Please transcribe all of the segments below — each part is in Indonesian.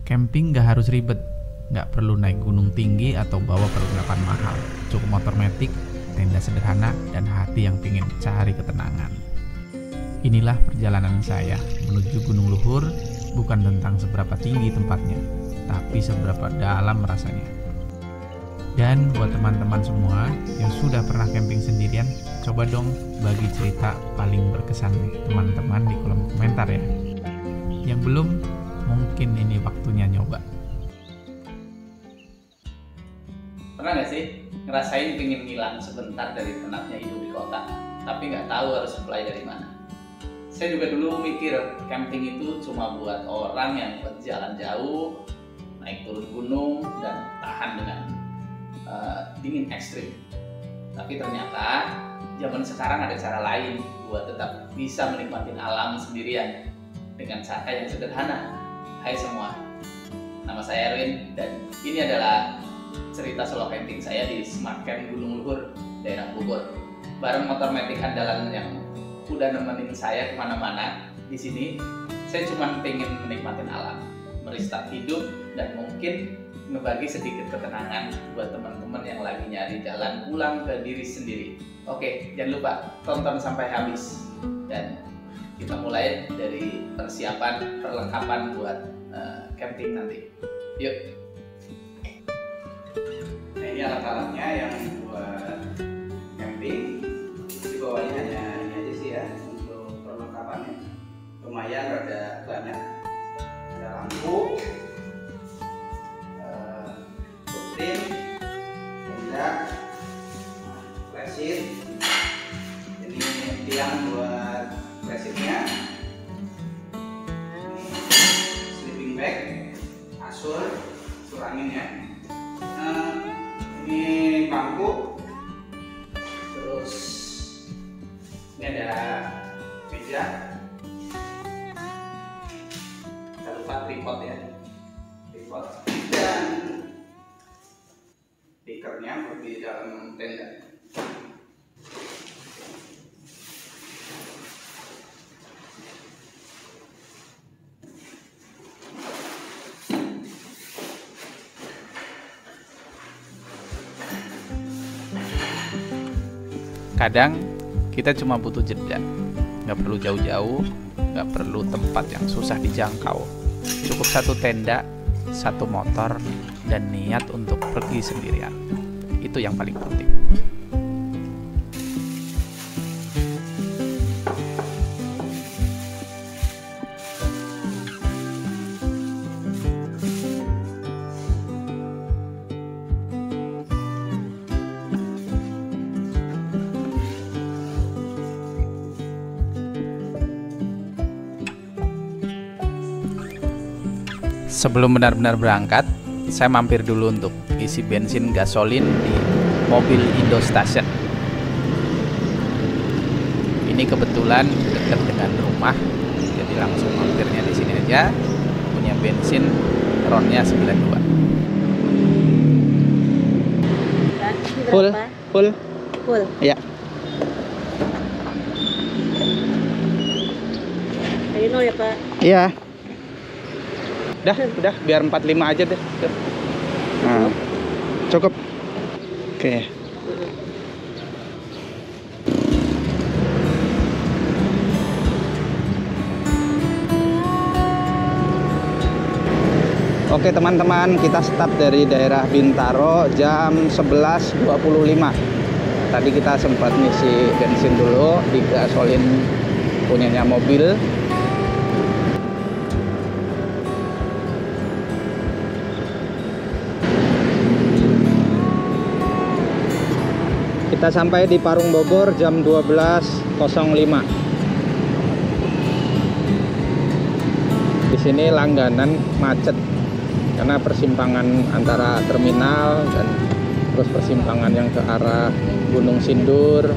Camping gak harus ribet, gak perlu naik gunung tinggi atau bawa perlengkapan mahal. Cukup motor matic, tenda sederhana, dan hati yang pingin cari ketenangan. Inilah perjalanan saya menuju Gunung Luhur, bukan tentang seberapa tinggi tempatnya, tapi seberapa dalam rasanya. Dan buat teman-teman semua yang sudah pernah camping sendirian, coba dong bagi cerita paling berkesan teman-teman di kolom komentar ya. Yang belum, mungkin ini waktunya nyoba. Pernah nggak sih ngerasain pengen ngilang sebentar dari penatnya hidup di kota, tapi nggak tahu harus apply dari mana? Saya juga dulu mikir camping itu cuma buat orang yang berjalan jauh, naik turun gunung, dan tahan dengan dingin ekstrim. Tapi ternyata zaman sekarang ada cara lain buat tetap bisa menikmati alam sendirian dengan cara yang sederhana. Hai semua, nama saya Erwin dan ini adalah cerita solo camping saya di Smart Camp Gunung Luhur, daerah Bogor. Bareng motor matic andalan yang udah nemenin saya kemana-mana. Di sini saya cuma pengen menikmatin alam, merestart hidup, dan mungkin ngebagi sedikit ketenangan buat teman-teman yang lagi nyari jalan pulang ke diri sendiri. Oke, jangan lupa tonton sampai habis dan kita mulai dari persiapan perlengkapan buat camping nanti. Yuk. Nah, ini alat-alatnya yang buat camping. Di bawahnya hanya ini aja sih ya untuk perlengkapannya. Lumayan rada banyak. Ada lampu, putrin, tenda, flashlight. Ini tiang buat flashlightnya. Sleeping bag, kasur angin ya. Ini bangku, terus ini ada meja, jangan lupa tripod ya, tripod dan tikernya buat di dalam tenda. Kadang kita cuma butuh jeda, nggak perlu jauh-jauh, nggak perlu tempat yang susah dijangkau. Cukup satu tenda, satu motor, dan niat untuk pergi sendirian. Itu yang paling penting. Sebelum benar-benar berangkat, saya mampir dulu untuk isi bensin gasolin di mobil Indostation. Ini kebetulan dekat dengan rumah, jadi langsung mampirnya di sini aja. Punya bensin ronnya 92. Full. Ya. Ayo ya Pak. Iya. Udah, biar 45 aja deh. Nah, cukup. Oke. Oke teman-teman, kita start dari daerah Bintaro jam 11.25. Tadi kita sempat ngisi bensin dulu di gasolin punyanya mobil. Kita sampai di Parung Bogor jam 12.05. Di sini langganan macet karena persimpangan antara terminal dan terus persimpangan yang ke arah Gunung Sindur.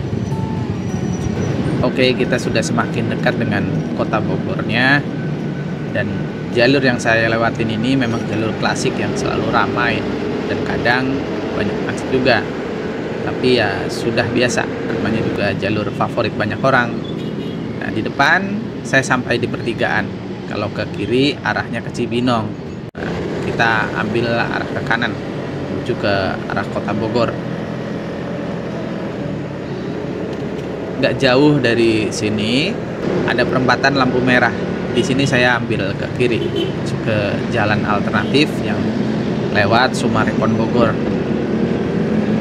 Oke, kita sudah semakin dekat dengan kota Bogornya, dan jalur yang saya lewatin ini memang jalur klasik yang selalu ramai dan kadang banyak macet juga. Tapi ya sudah biasa, namanya juga jalur favorit banyak orang. Nah, di depan saya sampai di pertigaan. Kalau ke kiri arahnya ke Cibinong. Kita ambil arah ke kanan menuju ke arah kota Bogor. Nggak jauh dari sini ada perempatan lampu merah. Di sini saya ambil ke kiri ke jalan alternatif yang lewat Sumarekon Bogor.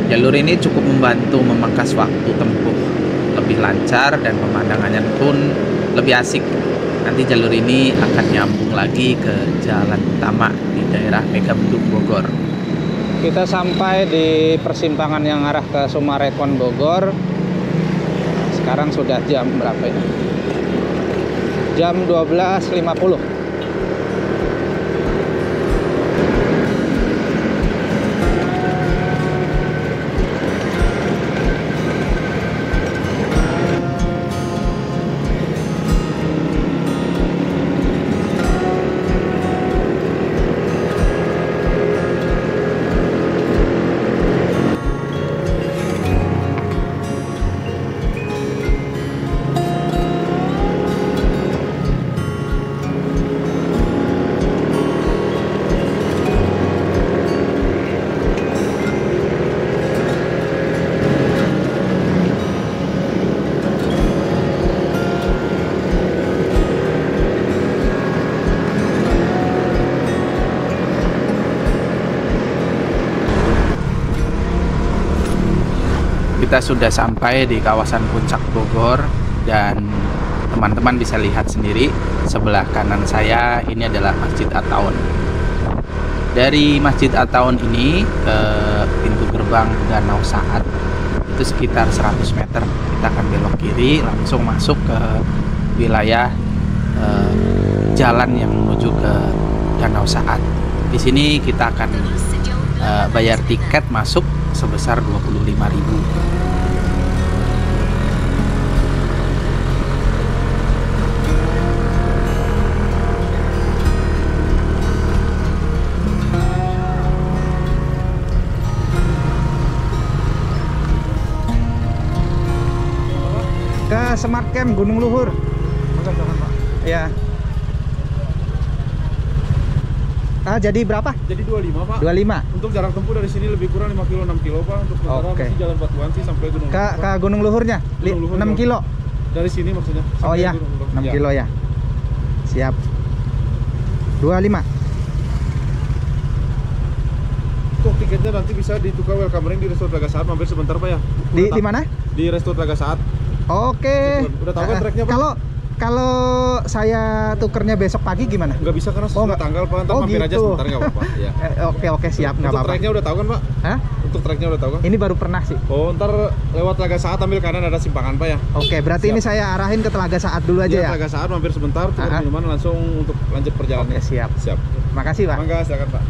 Jalur ini cukup membantu memangkas waktu tempuh lebih lancar dan pemandangannya pun lebih asik. Nanti jalur ini akan nyambung lagi ke jalan utama di daerah Megamendung Bogor. Kita sampai di persimpangan yang arah ke Sumarekon Bogor. Sekarang sudah jam berapa ini? Jam 12.50. Kita sudah sampai di kawasan Puncak Bogor dan teman-teman bisa lihat sendiri sebelah kanan saya ini adalah Masjid At-Taun. Dari Masjid At-Taun ini ke pintu gerbang Danau Saat itu sekitar 100 meter. Kita akan belok kiri langsung masuk ke wilayah jalan yang menuju ke Danau Saat. Di sini kita akan bayar tiket masuk sebesar 25.000. Ke Smart Camp Gunung Luhur. Ya. Jadi berapa? Jadi 25, Pak. 25. Untuk jarak tempuh dari sini lebih kurang 5 kilo 6 kilo, Pak. Untuk sementara masih jalan Batuan sih sampai Gunung Luhur. Ke Gunung Luhurnya? Gunung Luhur 6 kilo? Dari sini maksudnya. Oh iya, 6 kilo ya. Siap. 25. Untuk tiketnya nanti bisa ditukar welcome ring di Restoran Telaga Saat, mampir sebentar, Pak ya. Di mana? Di Restoran Telaga Saat. Oke. Udah tahu kan tracknya, Pak? Kalau saya tukernya besok pagi gimana? Nggak bisa karena sudah tanggal, Pak. Ntar mampir aja gitu. sebentar, nggak apa-apa. Ya. Oke, siap, nggak apa-apa. Untuk tracknya udah tahu kan, Pak? Hah? Untuk tracknya udah tahu kan? Ini baru pernah sih. Oh, ntar lewat Telaga Saat ambil kanan ada simpangan, Pak ya. Oke, berarti siap. Ini saya arahin ke Telaga Saat dulu aja ya? Telaga Saat mampir sebentar, tukar minuman langsung untuk lanjut perjalanan. Oke, siap. Siap. Makasih, Pak. Mangga, silakan, Pak.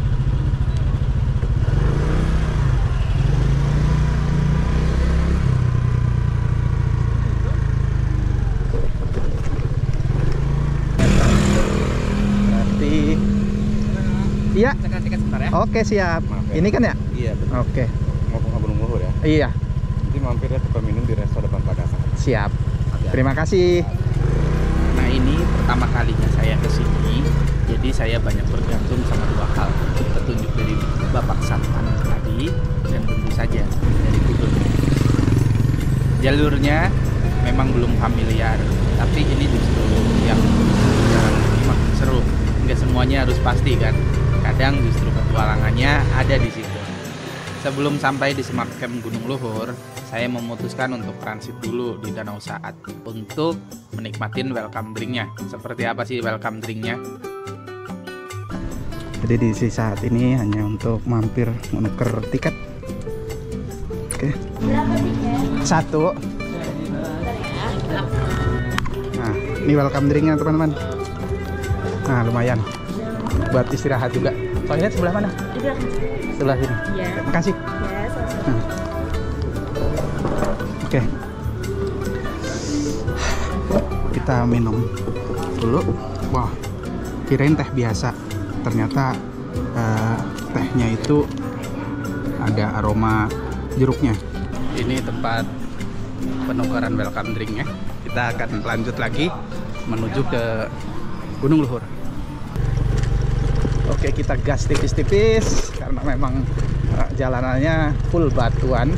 Iya. Tiket sebentar ya. Oke, siap. Maaf ya. Ini kan ya? Iya, betul. Oke. Mau ke Gunung Luhur ya. Iya. Nanti mampir ya tukar minum di resto depan Telaga Saat. Siap. Terima kasih. Nah, ini pertama kalinya saya ke sini. Jadi saya banyak bergantung sama dua hal. Petunjuk dari Bapak Satman tadi dan tentu saja dari Google. Jalurnya memang belum familiar, tapi ini justru yang seru. Nggak semuanya harus pasti kan. Kadang justru petualangannya ada di situ. Sebelum sampai di Smart Camp Gunung Luhur, saya memutuskan untuk transit dulu di Danau Saat untuk menikmatin welcome drinknya. Seperti apa sih welcome drinknya? Jadi di saat ini hanya untuk mampir menuker tiket. Oke. Berapa tiket? 1. Nah, ini welcome drinknya teman-teman. Nah, lumayan buat istirahat juga. Soalnya sebelah mana? Di belakang. Sebelah sini. Iya. Makasih. Ya, sama-sama. Oke. Kita minum dulu. Wah, kirain teh biasa. Ternyata tehnya itu ada aroma jeruknya. Ini tempat penukaran welcome drinknya. Kita akan lanjut lagi menuju ke Gunung Luhur. Oke, kita gas tipis-tipis karena memang jalanannya full batuan.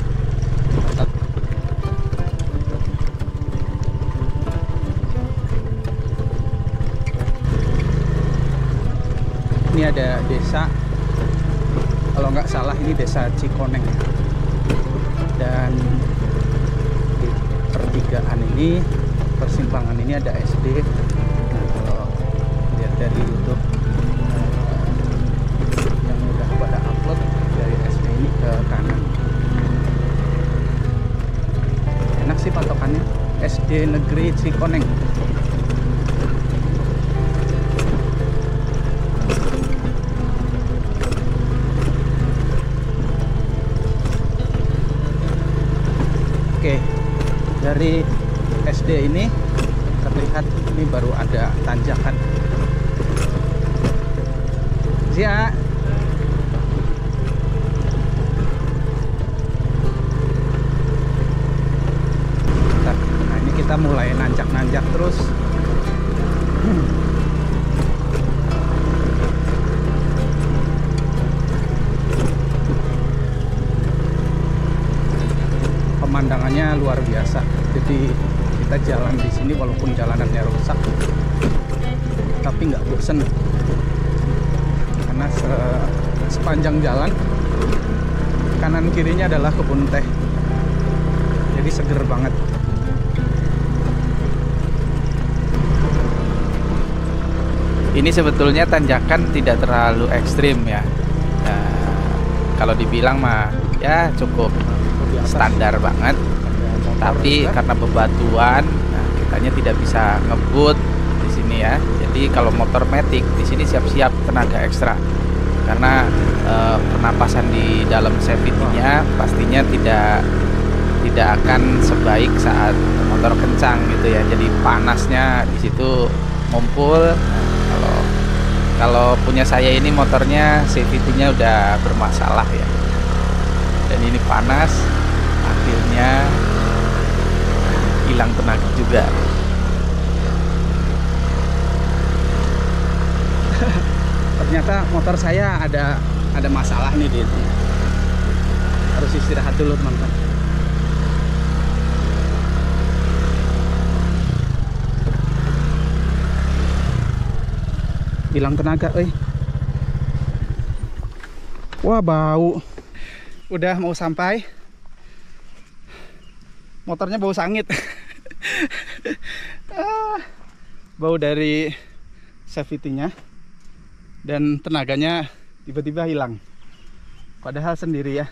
Ini ada desa, kalau nggak salah ini desa Cikoneng, dan di pertigaan ini, persimpangan ini ada SD. Nah, kalau lihat dari YouTube yang udah pada upload, dari SD ini ke kanan. Enak sih patokannya, SD Negeri Cikoneng. Oke, dari SD ini terlihat ini baru ada tanjakan. Siap. Nah, ini kita mulai nanjak-nanjak terus. Pemandangannya luar biasa. Jadi kita jalan di sini walaupun jalanannya rusak, tapi nggak bosen karena sepanjang jalan kanan kirinya adalah kebun teh. Jadi seger banget. Ini sebetulnya tanjakan tidak terlalu ekstrim ya. Nah, kalau dibilang mah ya cukup standar banget, tapi karena bebatuan, nah kitanya tidak bisa ngebut di sini ya. Jadi kalau motor matic di sini siap-siap tenaga ekstra, karena pernapasan di dalam CVT-nya pastinya tidak akan sebaik saat motor kencang gitu ya. Jadi panasnya di situ ngumpul. Nah, kalau punya saya ini motornya CVT-nya udah bermasalah ya, dan ini panas. Akhirnya hilang tenaga juga. Ternyata motor saya ada masalah nih, Dit. Harus istirahat dulu, teman-teman. Hilang tenaga, Wah, bau. Udah mau sampai. Motornya bau sangit. Bau dari CVT-nya, dan tenaganya tiba-tiba hilang, padahal sendiri ya.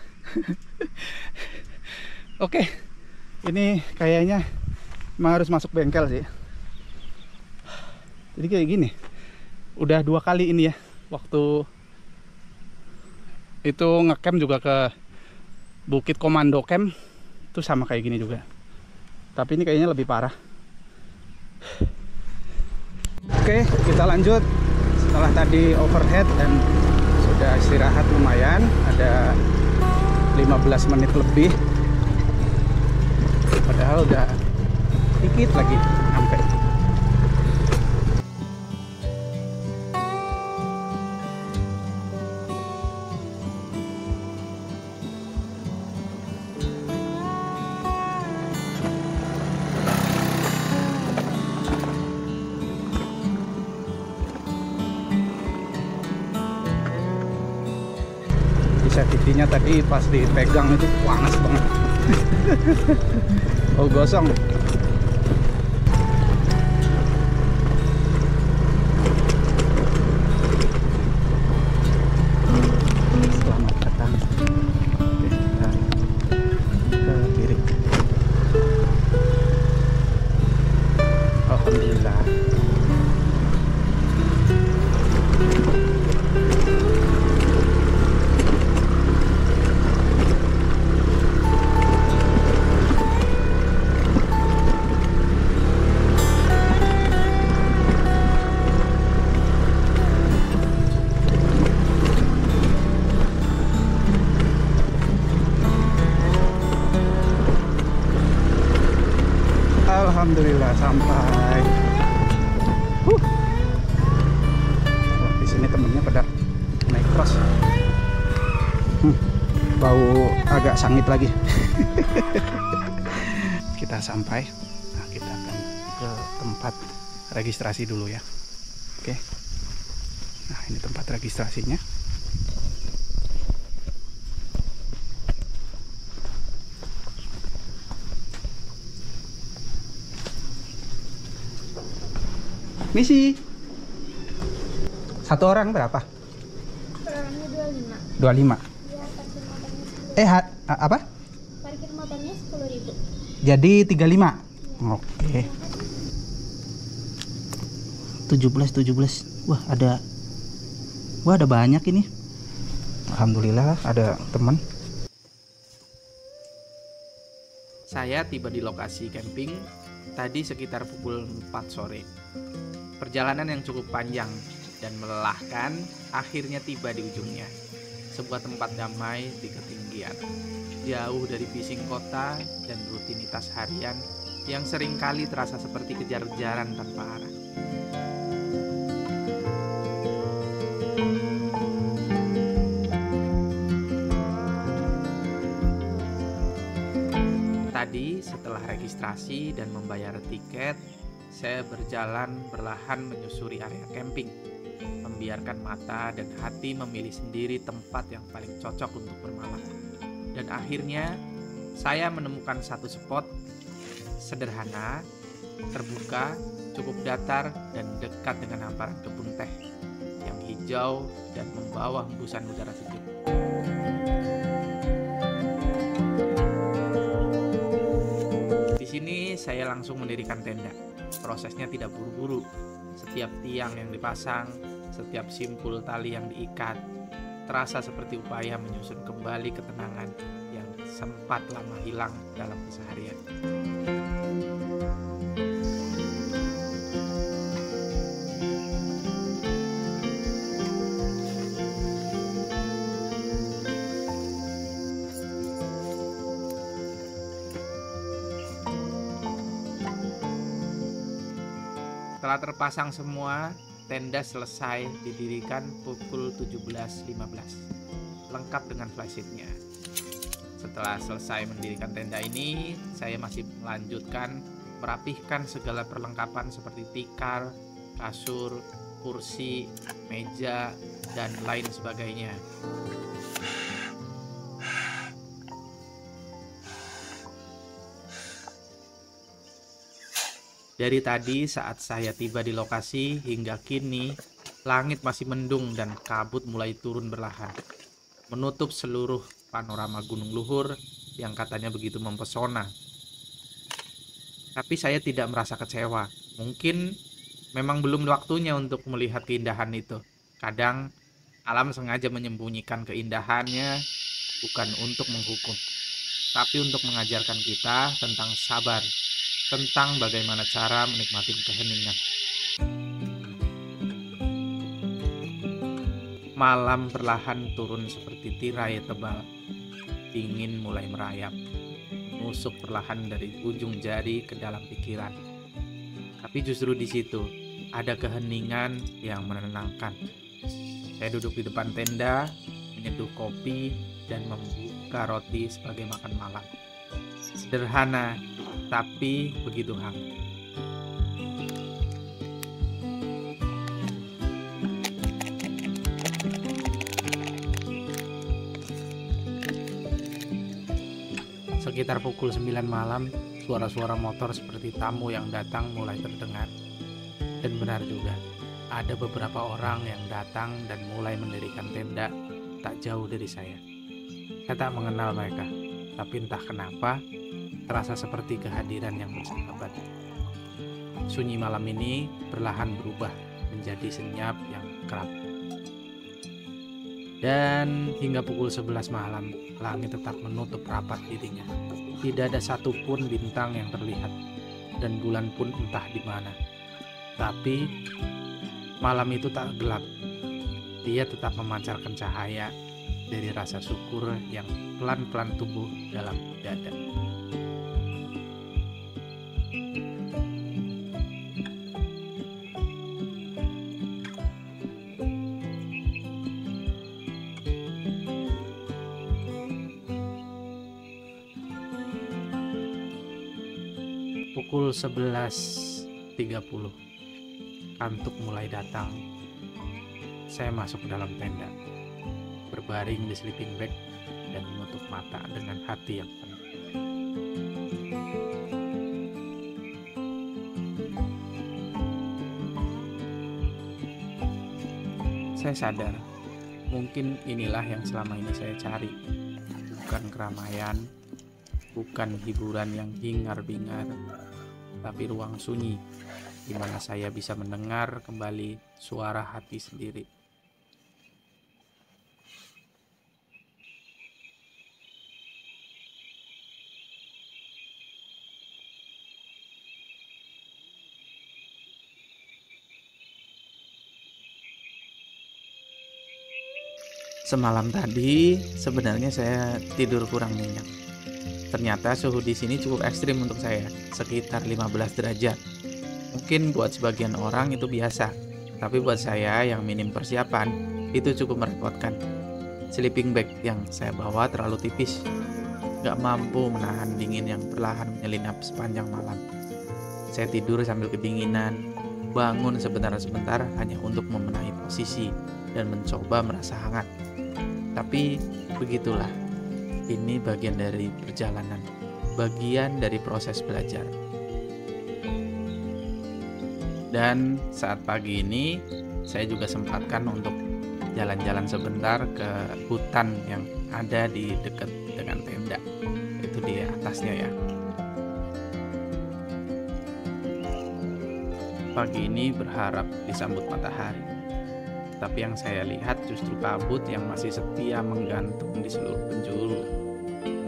Oke, ini kayaknya memang harus masuk bengkel sih. Jadi kayak gini, udah 2 kali ini ya. Waktu itu ngecamp juga ke Bukit Komando Camp, itu sama kayak gini juga, tapi ini kayaknya lebih parah. Oke, kita lanjut. Setelah tadi overhead dan sudah istirahat lumayan, ada 15 menit lebih, padahal udah dikit lagi sampai. CVT-nya tadi pas dipegang itu panas banget. Oh, gosong. Selamat datang. Kita ke kiri. Alhamdulillah. Alhamdulillah sampai. Di sini temennya pada kipas. Bau agak sangit lagi. Kita sampai. Nah, kita akan ke tempat registrasi dulu ya. Oke. Nah, ini tempat registrasinya. Misi. Satu orang berapa? Orangnya 25. 25. Iya, parkir motornya 10. Apa? Parkir motornya 10.000. Jadi 35. Oke. 17. Wah, ada banyak ini. Alhamdulillah ada teman. Saya tiba di lokasi camping tadi sekitar pukul 4 sore. Perjalanan yang cukup panjang dan melelahkan akhirnya tiba di ujungnya. Sebuah tempat damai di ketinggian, jauh dari bising kota dan rutinitas harian yang seringkali terasa seperti kejar-kejaran tanpa arah. Tadi setelah registrasi dan membayar tiket, saya berjalan perlahan menyusuri area camping, membiarkan mata dan hati memilih sendiri tempat yang paling cocok untuk bermalam. Dan akhirnya saya menemukan satu spot sederhana, terbuka, cukup datar dan dekat dengan hamparan kebun teh yang hijau dan membawa hembusan udara sejuk. Di sini saya langsung mendirikan tenda. Prosesnya tidak buru-buru. Setiap tiang yang dipasang, setiap simpul tali yang diikat, terasa seperti upaya menyusun kembali ketenangan yang sempat lama hilang dalam keseharian. Setelah terpasang semua, tenda selesai didirikan pukul 17.15, lengkap dengan flysheet-nya. Setelah selesai mendirikan tenda ini, saya masih melanjutkan merapihkan segala perlengkapan seperti tikar, kasur, kursi, meja, dan lain sebagainya. Dari tadi saat saya tiba di lokasi hingga kini, langit masih mendung dan kabut mulai turun perlahan, menutup seluruh panorama Gunung Luhur yang katanya begitu mempesona. Tapi saya tidak merasa kecewa. Mungkin memang belum waktunya untuk melihat keindahan itu. Kadang alam sengaja menyembunyikan keindahannya bukan untuk menghukum, tapi untuk mengajarkan kita tentang sabar, tentang bagaimana cara menikmati keheningan. Malam perlahan turun seperti tirai tebal. Dingin mulai merayap, menusuk perlahan dari ujung jari ke dalam pikiran. Tapi justru di situ ada keheningan yang menenangkan. Saya duduk di depan tenda, menyeduh kopi dan membuka roti sebagai makan malam. Sederhana, tapi begitu hangat. Sekitar pukul 9 malam, suara-suara motor seperti tamu yang datang mulai terdengar. Dan benar juga, ada beberapa orang yang datang dan mulai mendirikan tenda tak jauh dari saya. Saya tak mengenal mereka, tapi entah kenapa terasa seperti kehadiran yang bersahabat. Sunyi malam ini perlahan berubah menjadi senyap yang kerap. Dan hingga pukul 11 malam, langit tetap menutup rapat dirinya. Tidak ada satupun bintang yang terlihat, dan bulan pun entah di mana. Tapi malam itu tak gelap. Dia tetap memancarkan cahaya dari rasa syukur yang pelan-pelan tumbuh dalam dada. Pukul 11.30, kantuk mulai datang. Saya masuk ke dalam tenda, berbaring di sleeping bag dan menutup mata dengan hati yang penuh. Saya sadar, mungkin inilah yang selama ini saya cari. Bukan keramaian, bukan hiburan yang hingar-bingar, tapi ruang sunyi di mana saya bisa mendengar kembali suara hati sendiri. Semalam tadi sebenarnya saya tidur kurang nyenyak. Ternyata suhu di sini cukup ekstrim untuk saya, sekitar 15 derajat. Mungkin buat sebagian orang itu biasa, tapi buat saya yang minim persiapan, itu cukup merepotkan. Sleeping bag yang saya bawa terlalu tipis, gak mampu menahan dingin yang perlahan menyelinap sepanjang malam. Saya tidur sambil kedinginan, bangun sebentar-sebentar hanya untuk membenahi posisi dan mencoba merasa hangat. Tapi begitulah, ini bagian dari perjalanan, bagian dari proses belajar. Dan saat pagi ini, saya juga sempatkan untuk jalan-jalan sebentar ke hutan yang ada di dekat dengan tenda. Itu di atasnya ya. Pagi ini berharap disambut matahari. Tapi yang saya lihat justru kabut yang masih setia menggantung di seluruh penjuru.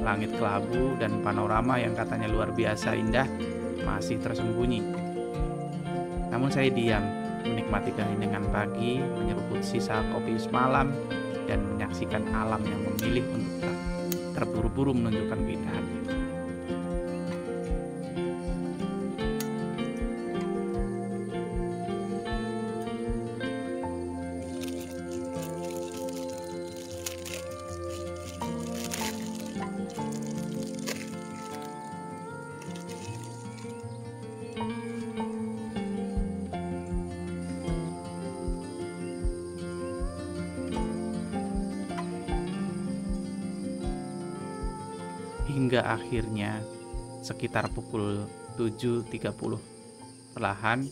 Langit kelabu dan panorama yang katanya luar biasa indah masih tersembunyi. Namun saya diam, menikmati keheningan pagi, menyeruput sisa kopi semalam, dan menyaksikan alam yang memilih untuk tak terburu-buru menunjukkan keindahannya. Hingga akhirnya sekitar pukul 7.30 perlahan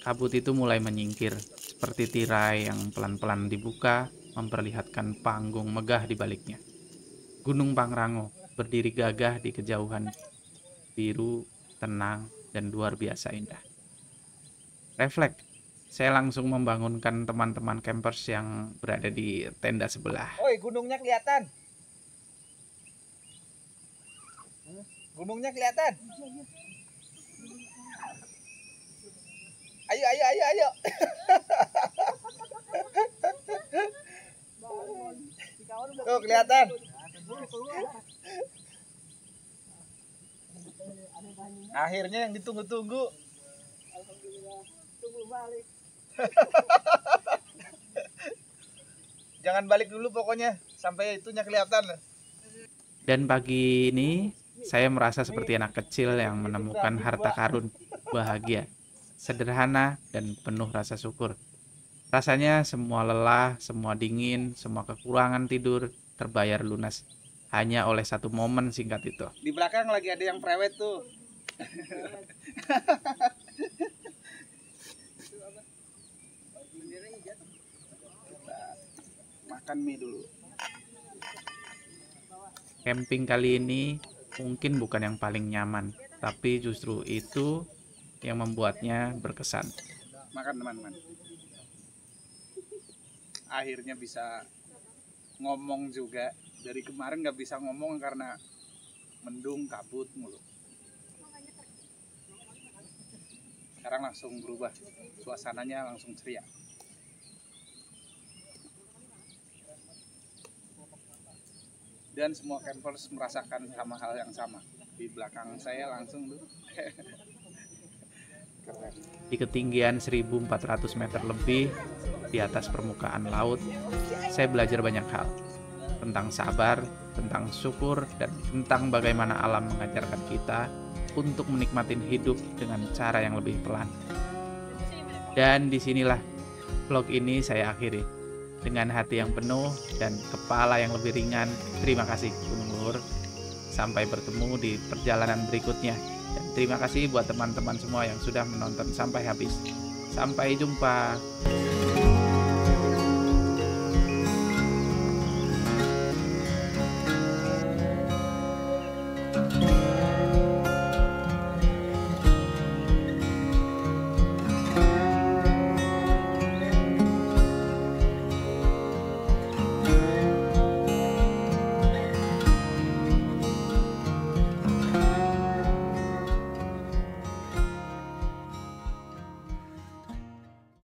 kabut itu mulai menyingkir seperti tirai yang pelan-pelan dibuka memperlihatkan panggung megah di baliknya. Gunung Pangrango berdiri gagah di kejauhan, biru, tenang, dan luar biasa indah. Refleks, saya langsung membangunkan teman-teman campers yang berada di tenda sebelah. Oi, gunungnya kelihatan. Gunungnya kelihatan. Ayo, ayo, ayo, ayo. Tuh, kelihatan. Akhirnya yang ditunggu-tunggu. Jangan balik dulu pokoknya sampai itunya kelihatan. Dan pagi ini saya merasa seperti anak kecil yang menemukan harta karun, bahagia, sederhana, dan penuh rasa syukur. Rasanya semua lelah, semua dingin, semua kekurangan tidur terbayar lunas hanya oleh satu momen singkat itu. Di belakang lagi ada yang prewed tuh. Makan mie dulu. Camping kali ini mungkin bukan yang paling nyaman, tapi justru itu yang membuatnya berkesan. Makan teman-teman. Akhirnya bisa ngomong juga. Dari kemarin nggak bisa ngomong karena mendung, kabut mulu. Sekarang langsung berubah, suasananya langsung ceria. Dan semua campers merasakan sama hal yang sama. Di belakang saya langsung tuh. Keren. Di ketinggian 1400 meter lebih di atas permukaan laut, saya belajar banyak hal. Tentang sabar, tentang syukur, dan tentang bagaimana alam mengajarkan kita untuk menikmati hidup dengan cara yang lebih pelan. Dan disinilah vlog ini saya akhiri. Dengan hati yang penuh dan kepala yang lebih ringan, terima kasih Gunung Luhur. Sampai bertemu di perjalanan berikutnya. Dan terima kasih buat teman-teman semua yang sudah menonton sampai habis. Sampai jumpa.